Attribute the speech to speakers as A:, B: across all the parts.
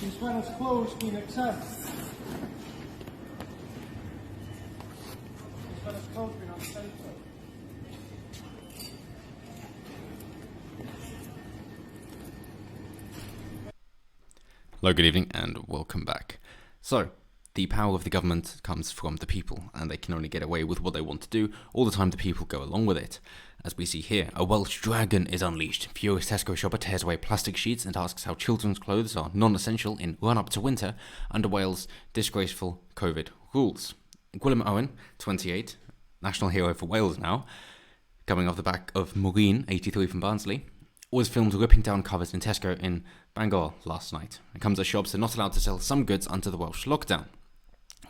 A: Since when has clothes been exempt? Since when has clothes been unsafe?
B: Hello, good evening, and welcome back. So, the power of the government comes from the people, and they can only get away with what they want to do all the time the people go along with it. As we see here, a Welsh dragon is unleashed. Furious Tesco shopper tears away plastic sheets and asks how children's clothes are non-essential in run-up to winter under Wales' disgraceful COVID rules. Gwilym Owen, 28, national hero for Wales now, coming off the back of Maureen, 83 from Barnsley, was filmed ripping down covers in Tesco in Bangor last night. It comes as shops are not allowed to sell some goods under the Welsh lockdown.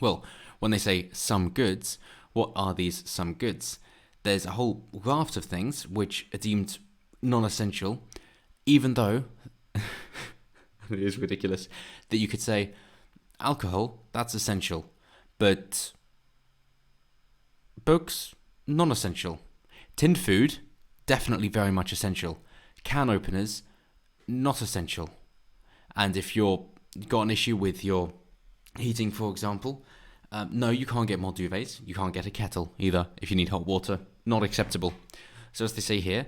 B: Well, when they say some goods, what are these some goods? There's a whole raft of things which are deemed non-essential, even though it is ridiculous that you could say alcohol, that's essential, but books, non-essential. Tinned food, definitely very much essential. Can openers, not essential. And if you've got an issue with your heating, for example, no, you can't get more duvets. You can't get a kettle either if you need hot water. Not acceptable. So as they say here,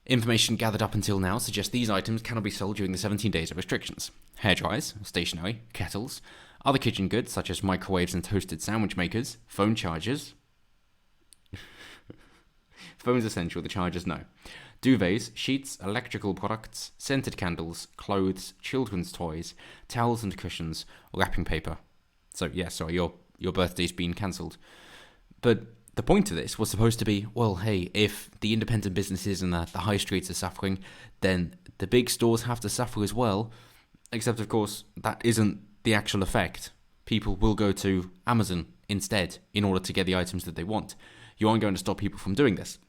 B: information gathered up until now suggests these items cannot be sold during the 17 days of restrictions. Hairdryers, stationery, kettles, other kitchen goods such as microwaves and toasted sandwich makers, phone chargers. Phone's essential, the chargers no. Duvets, sheets, electrical products, scented candles, clothes, children's toys, towels and cushions, wrapping paper. So, yeah, sorry, your birthday's been cancelled. But the point of this was supposed to be, well, hey, if the independent businesses and the high streets are suffering, then the big stores have to suffer as well. Except, of course, that isn't the actual effect. People will go to Amazon instead in order to get the items that they want. You aren't going to stop people from doing this.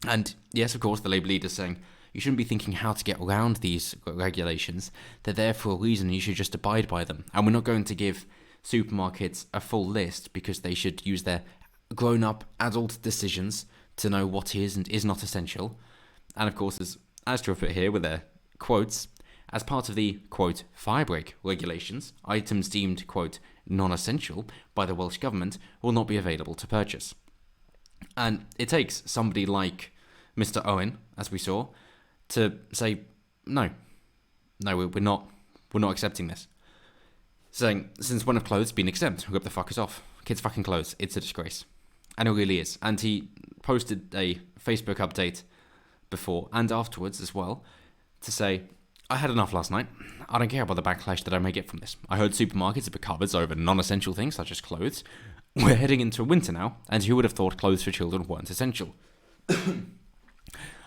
B: And yes, of course, the Labour leader's saying you shouldn't be thinking how to get around these regulations. They're there for a reason and you should just abide by them. And we're not going to give supermarkets a full list because they should use their grown-up adult decisions to know what is and is not essential. And of course, as to put here with their quotes, as part of the, quote, firebreak regulations, items deemed, quote, non-essential by the Welsh Government will not be available to purchase. And it takes somebody like Mr. Owen, as we saw, to say, no, we're not accepting this. Saying, since when have clothes been exempt? Rip the fuckers off. Kids' fucking clothes. It's a disgrace. And it really is. And he posted a Facebook update before and afterwards as well to say, I had enough last night. I don't care about the backlash that I may get from this. I heard supermarkets have put covers over non-essential things such as clothes. We're heading into winter now, and who would have thought clothes for children weren't essential?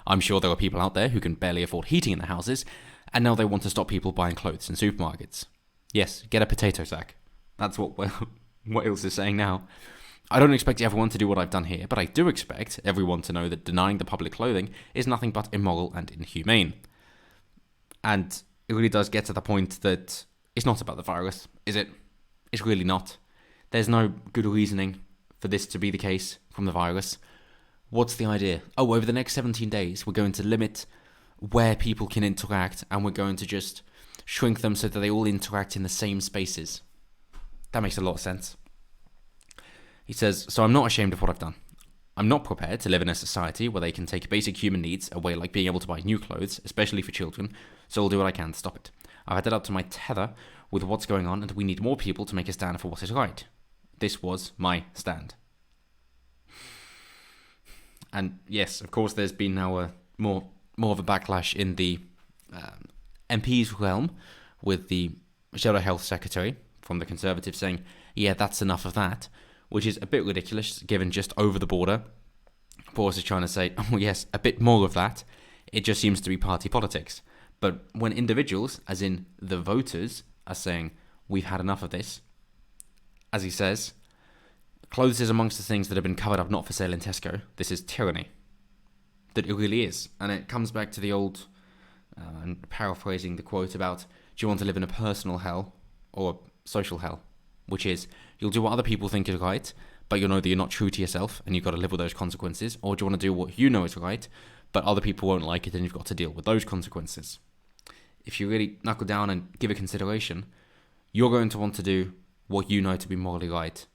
B: I'm sure there are people out there who can barely afford heating in their houses, and now they want to stop people buying clothes in supermarkets. Yes, get a potato sack. That's what Wales is saying now. I don't expect everyone to do what I've done here, but I do expect everyone to know that denying the public clothing is nothing but immoral and inhumane. And it really does get to the point that it's not about the virus, is it? It's really not. There's no good reasoning for this to be the case from the virus. What's the idea? Oh, over the next 17 days, we're going to limit where people can interact and we're going to just shrink them so that they all interact in the same spaces. That makes a lot of sense. He says, so I'm not ashamed of what I've done. I'm not prepared to live in a society where they can take basic human needs away, like being able to buy new clothes, especially for children, so I'll do what I can to stop it. I've had it up to my tether with what's going on and we need more people to make a stand for what is right. This was my stand. And yes, of course, there's been now a more of a backlash in the MP's realm with the Shadow Health Secretary from the Conservatives saying, yeah, that's enough of that, which is a bit ridiculous given just over the border. Boris is trying to say, oh yes, a bit more of that. It just seems to be party politics. But when individuals, as in the voters, are saying, we've had enough of this, as he says, clothes is amongst the things that have been covered up not for sale in Tesco. This is tyranny. That it really is. And it comes back to the old, and paraphrasing the quote about, do you want to live in a personal hell or social hell? Which is, you'll do what other people think is right, but you'll know that you're not true to yourself and you've got to live with those consequences. Or do you want to do what you know is right, but other people won't like it and you've got to deal with those consequences? if you really knuckle down and give it consideration, you're going to want to do what you know to be morally right.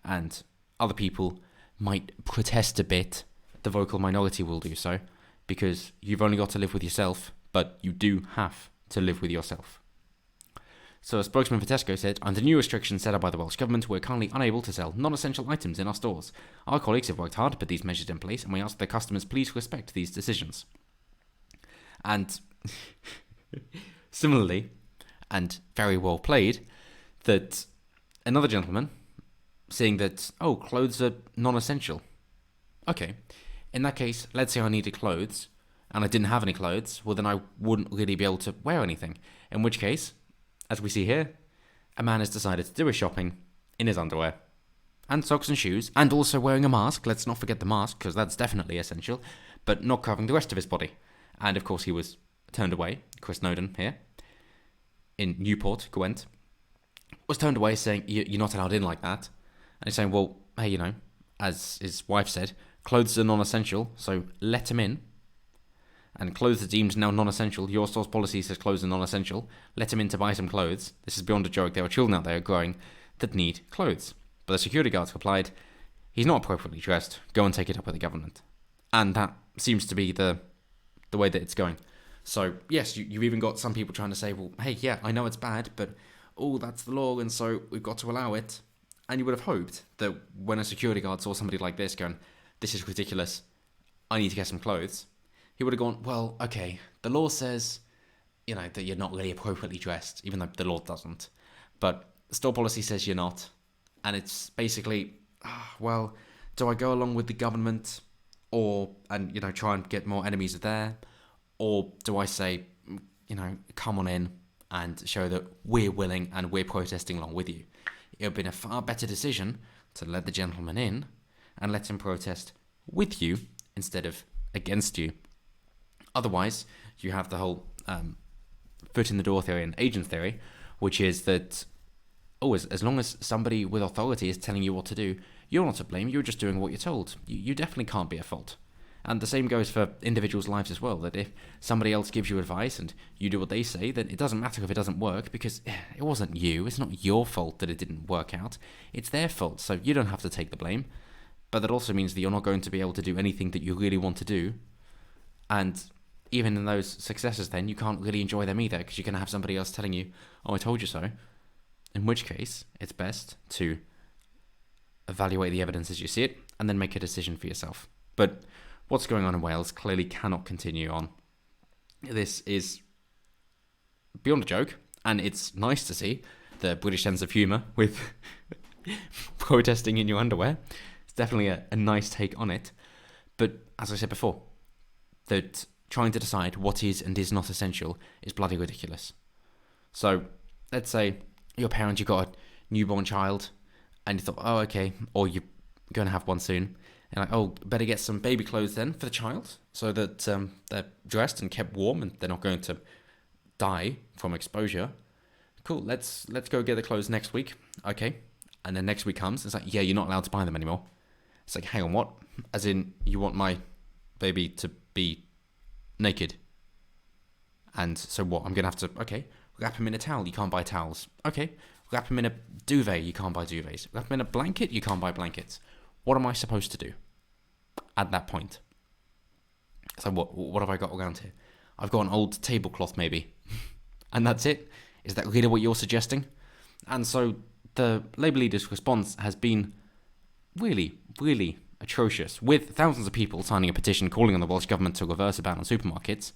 B: And other people might protest a bit. The vocal minority will do so, because you've only got to live with yourself, but you do have to live with yourself. So a spokesman for Tesco said, under new restrictions set up by the Welsh Government, we're currently unable to sell non-essential items in our stores. Our colleagues have worked hard to put these measures in place, and we ask their customers please respect these decisions. And similarly, and very well played, that another gentleman saying that, oh, clothes are non-essential. Okay, in that case, let's say I needed clothes, and I didn't have any clothes, well then I wouldn't really be able to wear anything. In which case, as we see here, a man has decided to do his shopping in his underwear, and socks and shoes, and also wearing a mask. Let's not forget the mask, because that's definitely essential, but not covering the rest of his body. And of course he was turned away. Chris Snowden here, in Newport, Gwent, was turned away saying, you're not allowed in like that. And he's saying, well, hey, you know, as his wife said, clothes are non-essential, so let him in. And clothes are deemed now non-essential. Your store's policy says clothes are non-essential. Let him in to buy some clothes. This is beyond a joke. There are children out there growing that need clothes. But the security guards replied, he's not appropriately dressed. Go and take it up with the government. And that seems to be the way that it's going. So, yes, you've even got some people trying to say, well, hey, yeah, I know it's bad, but, oh, that's the law, and so we've got to allow it. And you would have hoped that when a security guard saw somebody like this going, this is ridiculous, I need to get some clothes, he would have gone, well, okay, the law says, you know, that you're not really appropriately dressed, even though the law doesn't. But store policy says you're not. And it's basically, well, do I go along with the government and, you know, try and get more enemies there? Or do I say, you know, come on in and show that we're willing and we're protesting along with you? It would have been a far better decision to let the gentleman in and let him protest with you instead of against you. Otherwise, you have the whole foot in the door theory and agent theory, which is that, as long as somebody with authority is telling you what to do, you're not to blame, you're just doing what you're told. You definitely can't be at fault. And the same goes for individuals' lives as well, that if somebody else gives you advice and you do what they say, then it doesn't matter if it doesn't work, because it wasn't you, it's not your fault that it didn't work out, it's their fault, so you don't have to take the blame. But that also means that you're not going to be able to do anything that you really want to do, and even in those successes then, you can't really enjoy them either, because you're going to have somebody else telling you, oh, I told you so, in which case, it's best to evaluate the evidence as you see it, and then make a decision for yourself. But what's going on in Wales clearly cannot continue on. This is beyond a joke, and it's nice to see the British sense of humour with protesting in your underwear. It's definitely a nice take on it. But as I said before, that trying to decide what is and is not essential is bloody ridiculous. So let's say you're a parent, you've got a newborn child, and you thought, oh, okay, or you're going to have one soon, and like, oh, better get some baby clothes then for the child, so that they're dressed and kept warm and they're not going to die from exposure. Cool, let's go get the clothes next week. Okay. And then next week comes, it's like, yeah, you're not allowed to buy them anymore. It's like, hang on, what? As in, you want my baby to be naked? And so what? I'm going to have to, okay, wrap him in a towel, you can't buy towels. Okay, wrap him in a duvet, you can't buy duvets. Wrap him in a blanket, you can't buy blankets. What am I supposed to do at that point? So what have I got around here? I've got an old tablecloth maybe. And that's it? Is that really what you're suggesting? And so the Labour leader's response has been really, really atrocious, with thousands of people signing a petition calling on the Welsh Government to reverse a ban on supermarkets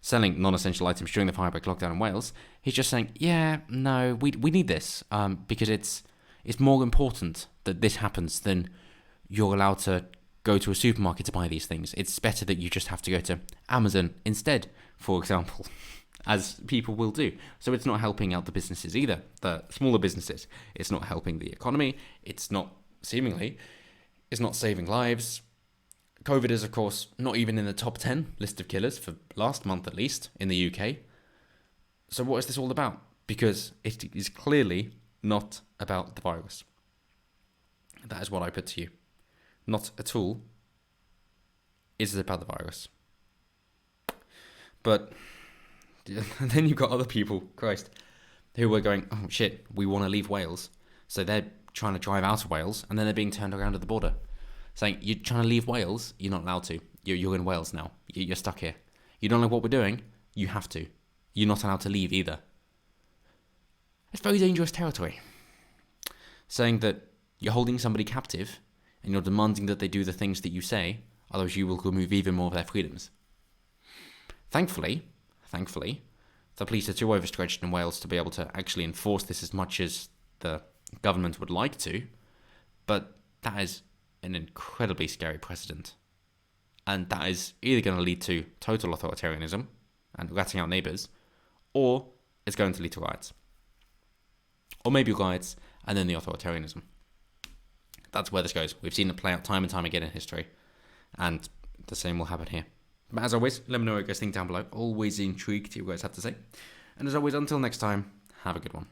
B: selling non-essential items during the firebreak lockdown in Wales. He's just saying, yeah, no, we need this because it's more important that this happens than you're allowed to go to a supermarket to buy these things. It's better that you just have to go to Amazon instead, for example, as people will do. So it's not helping out the businesses either, the smaller businesses. It's not helping the economy. It's not, seemingly, it's not saving lives. COVID is, of course, not even in the top 10 list of killers for last month at least in the UK. So what is this all about? Because it is clearly not about the virus. That is what I put to you. Not at all is it about the virus. But And then you've got other people, Christ, who were going, oh shit, we want to leave Wales. So they're trying to drive out of Wales, and then they're being turned around at the border, saying, you're trying to leave Wales? You're not allowed to. You're in Wales now. You're stuck here. You don't like what we're doing? You have to. You're not allowed to leave either. It's very dangerous territory. Saying that you're holding somebody captive, and you're demanding that they do the things that you say, otherwise you will remove even more of their freedoms. Thankfully, the police are too overstretched in Wales to be able to actually enforce this as much as the government would like to, but that is an incredibly scary precedent. And that is either going to lead to total authoritarianism and ratting out neighbours, or it's going to lead to riots. Or maybe riots and then the authoritarianism. That's where this goes. We've seen it play out time and time again in history, and the same will happen here. But as always, let me know what you guys think down below. Always intrigued to hear what you guys have to say. And as always, until next time, have a good one.